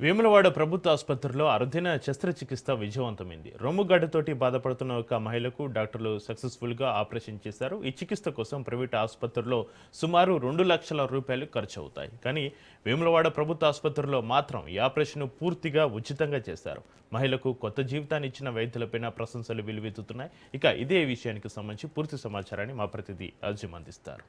వేములవాడ ప్రభుత్వ ఆసుపత్రిలో అరుదైన శస్త్రచికిత్స విజయవంతమైంది. రొమ్ముగడ్డతోటి బాధపడుతున్న ఒక మహిళకు డాక్టర్లు సక్సెస్ఫుల్గా ఆపరేషన్ చేశారు. ఈ చికిత్స కోసం ప్రైవేట్ ఆసుపత్రిలో సుమారు 2 లక్షల రూపాయలు ఖర్చు అవుతాయి. కానీ వేములవాడ ప్రభుత్వ ఆసుపత్రిలో మాత్రం ఈ ఆపరేషన్ పూర్తిగా ఉచితంగా చేశారు. మహిళకు కొత్త జీవితాన్ని ఇచ్చిన వైద్యులపైన ప్రశంసలు వెల్లువెత్తుతున్నాయి. ఇక ఇదే విషయానికి సంబంధించి పూర్తి సమాచారాన్ని మా ప్రతినిధి అర్జున్ అందిస్తారు.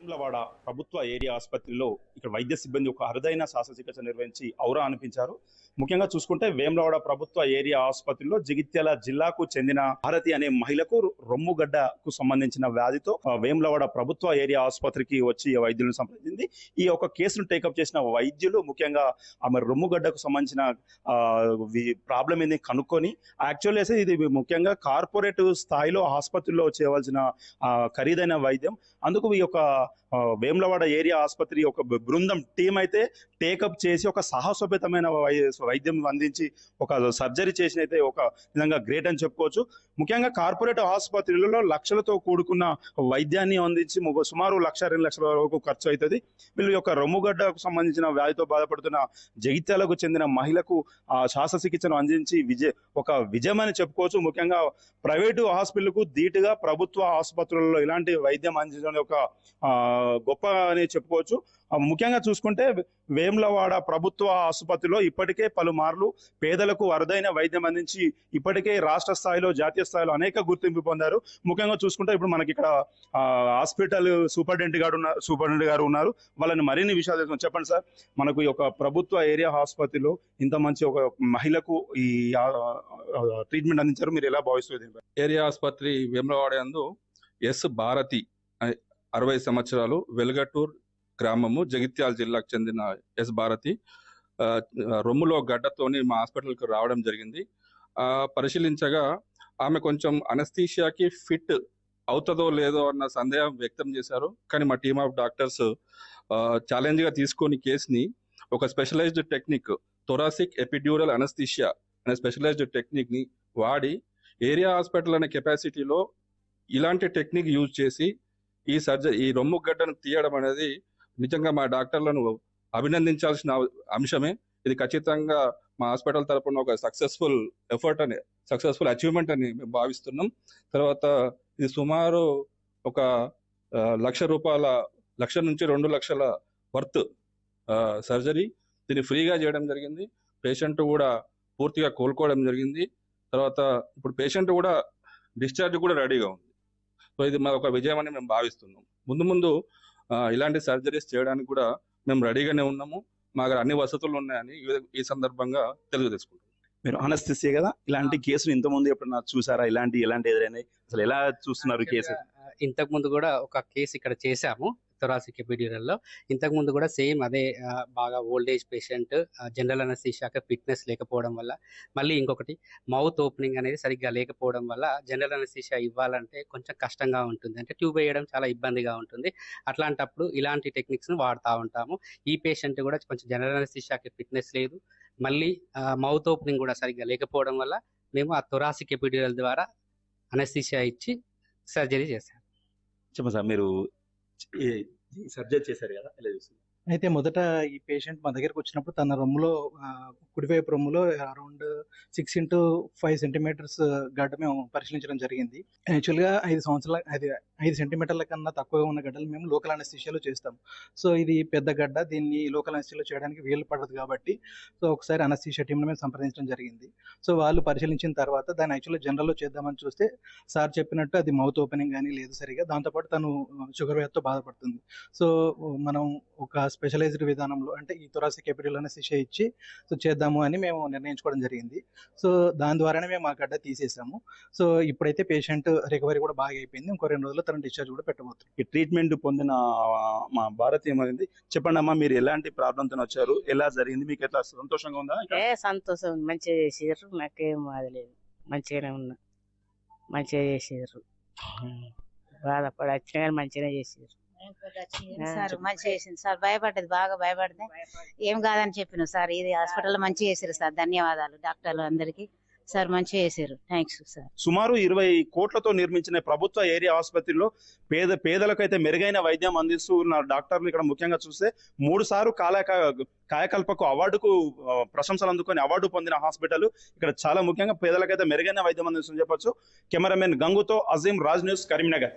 వేములవాడ ప్రభుత్వ ఏరియా ఆసుపత్రిలో ఇక్కడ వైద్య సిబ్బంది ఒక అరుదైన శస్త్రచికిత్స నిర్వహించి ఔరా అనిపించారు. ముఖ్యంగా చూసుకుంటే వేములవాడ ప్రభుత్వ ఏరియా ఆసుపత్రిలో జగిత్యాల జిల్లాకు చెందిన భారతి అనే మహిళకు రొమ్ముగడ్డకు సంబంధించిన వ్యాధితో వేములవాడ ప్రభుత్వ ఏరియా ఆసుపత్రికి వచ్చి వైద్యులను సంప్రదించింది. ఈ యొక్క కేసును టేకప్ చేసిన వైద్యులు ముఖ్యంగా ఆమె రొమ్ముగడ్డకు సంబంధించిన ప్రాబ్లం ఏంది కనుక్కొని యాక్చువల్లీ అయితే ఇది ముఖ్యంగా కార్పొరేట్ స్థాయిలో ఆసుపత్రిలో చేయవలసిన ఖరీదైన వైద్యం. అందుకు ఈ యొక్క వేములవాడ ఏరియా ఆసుపత్రి ఒక బృందం టీం అయితే టేకప్ చేసి ఒక సాహసోపేతమైన వైద్యం అందించి ఒక సర్జరీ చేసిన అయితే ఒక విధంగా గ్రేట్ అని చెప్పుకోవచ్చు. ముఖ్యంగా కార్పొరేట్ ఆసుపత్రులలో లక్షలతో కూడుకున్న వైద్యాన్ని అందించి సుమారు 1-2 లక్షల వరకు ఖర్చు అవుతుంది. వీళ్ళు యొక్క రొమ్ముగడ్డకు సంబంధించిన వ్యాధితో బాధపడుతున్న జగిత్యాలకు చెందిన మహిళకు శస్త్రచికిత్సను అందించి ఒక విజయం అని చెప్పుకోవచ్చు. ముఖ్యంగా ప్రైవేటు హాస్పిటల్కు ధీటుగా ప్రభుత్వ ఆసుపత్రులలో ఇలాంటి వైద్యం అందించడం ఒక గొప్ప అని చెప్పుకోవచ్చు. ముఖ్యంగా చూసుకుంటే వేములవాడ ప్రభుత్వ ఆసుపత్రిలో ఇప్పటికే పలుమార్లు పేదలకు అరుదైన వైద్యం అందించి ఇప్పటికే రాష్ట్ర స్థాయిలో జాతీయ స్థాయిలో అనేక గుర్తింపు పొందారు. ముఖ్యంగా చూసుకుంటే ఇప్పుడు మనకి ఇక్కడ హాస్పిటల్ సూపరింటెండెంట్ గారు ఉన్నారు. వాళ్ళని మరిన్ని విషయాలు తెలుసుకొని చెప్పండి సార్. మనకు ఈ యొక్క ప్రభుత్వ ఏరియా ఆసుపత్రిలో ఇంత మంచి ఒక మహిళకు ఈ ట్రీట్మెంట్ అందించారు, మీరు ఎలా భావిస్తుంది? ఏరియా ఆసుపత్రి వేములవాడ యందు ఎస్ భారతి 60 సంవత్సరాలు, వెలుగటూర్ గ్రామము, జగిత్యాల జిల్లాకు చెందిన ఎస్ భారతి రొమ్ములో గడ్డతోని మా హాస్పిటల్కి రావడం జరిగింది. పరిశీలించగా ఆమె కొంచెం అనస్థీషియాకి ఫిట్ అవుతుందో లేదో అన్న సందేహం వ్యక్తం చేశారు. కానీ మా టీమ్ ఆఫ్ డాక్టర్స్ ఛాలెంజ్గా తీసుకొని కేసుని ఒక specialised technique thoracic epidural anaesthesia అనే స్పెషలైజ్డ్ టెక్నిక్ని వాడి ఏరియా హాస్పిటల్ అనే కెపాసిటీలో ఇలాంటి టెక్నిక్ యూజ్ చేసి ఈ రొమ్ము గడ్డను తీయడం అనేది నిజంగా మా డాక్టర్లను అభినందించాల్సిన అంశమే. ఇది ఖచ్చితంగా మా హాస్పిటల్ తరపున ఒక సక్సెస్ఫుల్ అచీవ్మెంట్ అని మేము భావిస్తున్నాం. తర్వాత ఇది సుమారు ఒక లక్ష నుంచి 2 లక్షల వర్త్ సర్జరీ. దీన్ని ఫ్రీగా చేయడం జరిగింది. పేషెంట్ కూడా పూర్తిగా కోలుకోవడం జరిగింది. తర్వాత ఇప్పుడు పేషెంట్ కూడా డిశ్చార్జ్ కూడా రెడీగా ఉంది. సో ఇది మా ఒక విజయం అని మేము భావిస్తున్నాం. ముందు ఇలాంటి సర్జరీస్ చేయడానికి కూడా మేము రెడీగానే ఉన్నాము. మా దగ్గర అన్ని వసతులు ఉన్నాయని ఈ సందర్భంగా తెలియజేసుకుంటాం. మీరు అనస్థిసియా కదా, ఇలాంటి కేసులు ఇంతకుముందు ఎప్పుడన్నా చూసారా? ఎలాంటి ఎదురైనాయి? అసలు ఎలా చూస్తున్నారు కేసు? ఇంతకు ముందు కూడా ఒక కేసు ఇక్కడ చేశాము థొరాసిక్ ఎపిడ్యూరల్ లో. ఇంతకు ముందు కూడా సేమ్ అదే బాగా ఓల్డేజ్ పేషెంట్, జనరల్ అనస్థీషియాకి ఫిట్నెస్ లేకపోవడం వల్ల, మళ్ళీ ఇంకొకటి మౌత్ ఓపెనింగ్ అనేది సరిగ్గా లేకపోవడం వల్ల జనరల్ అనస్థీషియా ఇవ్వాలంటే కొంచెం కష్టంగా ఉంటుంది, అంటే ట్యూబ్ వేయడం చాలా ఇబ్బందిగా ఉంటుంది. అట్లాంటప్పుడు ఇలాంటి టెక్నిక్స్ ను వాడుతూ ఉంటాము. ఈ పేషెంట్ కూడా కొంచెం జనరల్ అనస్థీషియాకి ఫిట్నెస్ లేదు, మళ్ళీ మౌత్ ఓపెనింగ్ కూడా సరిగ్గా లేకపోవడం వల్ల మేము ఆ థొరాసిక్ ఎపిడ్యూరల్ ద్వారా అనస్థీషియా ఇచ్చి సర్జరీ చేశాం. చెప్పండి సార్, మీరు సర్జరీ చేశారు కదా, ఎలా చూస్తుంది? అయితే మొదట ఈ పేషెంట్ మా దగ్గరకు వచ్చినప్పుడు తన రొమ్ములో కుడివైపు రొమ్ములో అరౌండ్ 6 x 5 సెంటీమీటర్స్ గడ్డ మేము పరిశీలించడం జరిగింది. యాక్చువల్గా 5 సెంటీమీటర్ల కన్నా తక్కువగా ఉన్న గడ్డలు మేము లోకల్ అనస్థీషియాలో చేస్తాం. సో ఇది పెద్ద గడ్డ, దీన్ని లోకల్ అనస్థీషియాలో చేయడానికి వీలు పడదు కాబట్టి సో ఒకసారి అనస్థీషియా టీంని మేము సంప్రదించడం జరిగింది. సో వాళ్ళు పరిశీలించిన తర్వాత దాన్ని యాక్చువల్గా జనరల్లో చేద్దామని చూస్తే సార్ చెప్పినట్టు అది మౌత్ ఓపెనింగ్ కానీ లేదు సరిగా. దాంతోపాటు తను షుగర్ వ్యాధితో బాధపడుతుంది. సో మనం ఒక స్పెషలైజ్డ్ విధానంలో అంటే ఈ థొరాసిక్ ఎపిడ్యూరల్ అనస్థీషియా ఇచ్చి సో చేద్దాము అని మేము నిర్ణయించుకోవడం జరిగింది. సో దాని ద్వారానే మేము ఆ గడ్డ తీసేసాము. సో ఇప్పుడైతే పేషెంట్ రికవరీ కూడా బాగా అయిపోయింది. ఇంకో 2 రోజుల్లో తన డిశ్చార్జ్ కూడా పెట్టబోతుంది. ఈ ట్రీట్మెంట్ పొందిన మా భారతి ఏమైంది చెప్పండి అమ్మా, మీరు ఎలాంటి ప్రాబ్లంతో వచ్చారు, ఎలా జరిగింది, మీకు ఎట్లా సంతోషంగా ఉందా? సంతోషం, మంచిగా చేసారు, నాకేం బాధలేదు, మంచిగానే ఉన్నా, మంచిగా చేసారు, బాధపడి వచ్చిన కానీ మంచిగానే చేసారు. సార్ మంచిగా చేసింది సార్, భయపడ్డది, బాగా భయపడితే ఏం కాదని చెప్పిన సార్. ఇది హాస్పిటల్ మంచిగా చేసారు సార్, ధన్యవాదాలు డాక్టర్లు అందరికి. సార్ మంచిగా చేసారు. Thanks sir. సుమారు 20 కోట్లతో నిర్మించిన ప్రభుత్వ ఏరియా ఆసుపత్రిలో పేదలకైతే మెరుగైన వైద్యం అందిస్తూ ఉన్న డాక్టర్లు ఇక్కడ ముఖ్యంగా చూస్తే 3 సార్లు కాయకల్పకు అవార్డుకు ప్రశంసలు అందుకొని అవార్డు పొందిన హాస్పిటల్. ఇక్కడ చాలా ముఖ్యంగా పేదలకైతే మెరుగైన వైద్యం అందిస్తుందని చెప్పొచ్చు. కెమెరామెన్ గంగుతో అజీం, రాజ్ న్యూస్, కరీంనగర్.